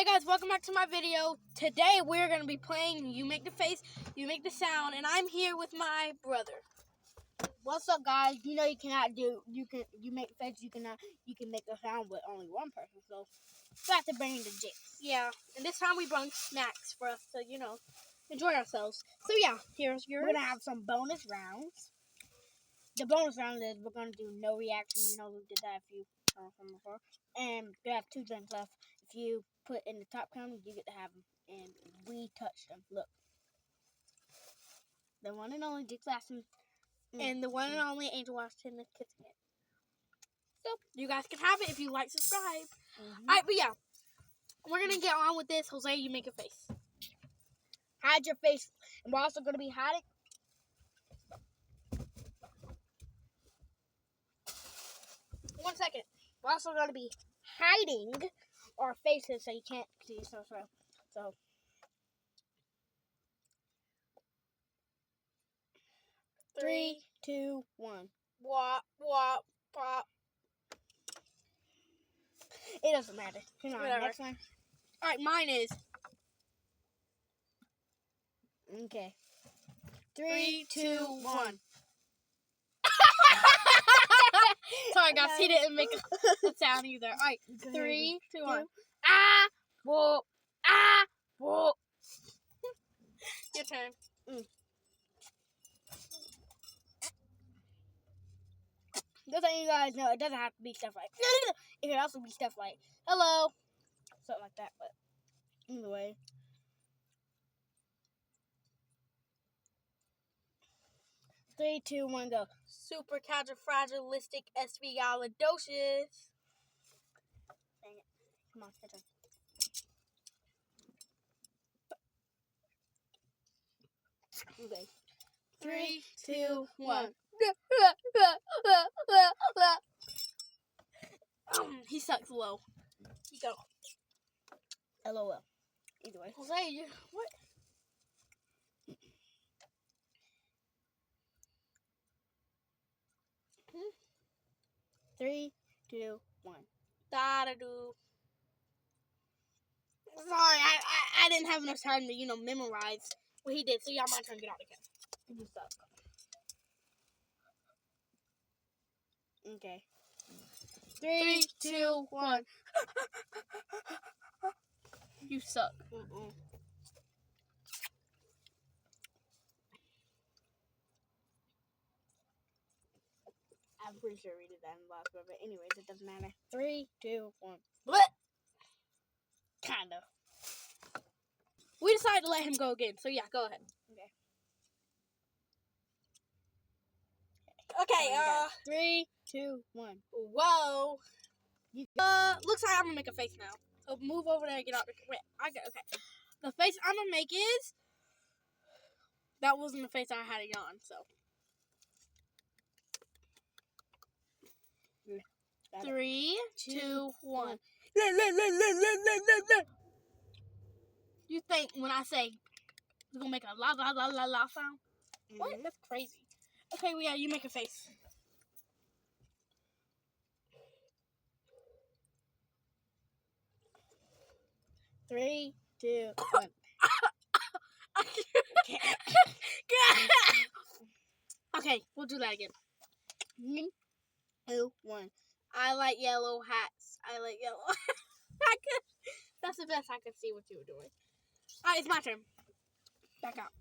Hey guys, welcome back to my video. Today we're going to be playing You Make the Face, You Make the Sound, and I'm here with my brother. What's up, guys? You know you make the face, you can make a sound with only one person, so you have to bring the jigs. Yeah, and this time we brought snacks for us to, enjoy ourselves. So yeah, here's yours. We're gonna have some bonus rounds. The bonus round is we're gonna do no reaction. You know we did that a few from before, and we have 2 drinks left. If you put in the top counter, you get to have them, and we touch them. Look, the one and only Dick Lasson. And the one and only Angel Washington is kissing it. So, you guys can have it if you like, subscribe. Alright, but yeah. We're going to get on with this. Jose, you make a face. Hide your face. And we're also going to be hiding. One second. We're also going to be hiding our faces so you can't see. So. 3, 2, 1. Wop, pop. It doesn't matter. Come on, Whatever. next one. Alright, mine is. Okay. 3, 2, 1. Sorry, guys. He didn't make a sound either. Alright, 3, 2, 1. Ah! Whoop! Ah! Whoop! Your turn. Just letting you guys know, it doesn't have to be stuff like it can also be stuff like hello, something like that. But anyway, 3, 2, 1, go. Supercalifragilisticexpialidocious. Dang it! Come on, your turn. Okay. 3, 2, 1. He sucks low. You go. LOL. Either way. Jose, you what? Hmm? 3, 2, 1. Da-da-do. Sorry, I didn't have enough time to, memorize what he did. So, yeah, my turn. Get out again. You suck. Okay. 3, 2, 1. You suck. I'm pretty sure we did that in the last one, but anyways, it doesn't matter. 3, 2, 1. What? Kind of. We decided to let him go again. So, yeah, go ahead. Okay, 3, 2, 1. Whoa. Looks like I'm gonna make a face now. So move over there and get out the wait, okay. The face I'm gonna make is that wasn't the face I had it on, so 3, 2, 1. You think when I say we're gonna make a la la la la la sound? What? That's crazy. Okay, well, yeah, you make a face. Three, 2, 1. Okay, we'll do that again. 3, 2, 1. I like yellow hats. I like yellow. That's the best I could see what you were doing. Alright, it's my turn. Back out.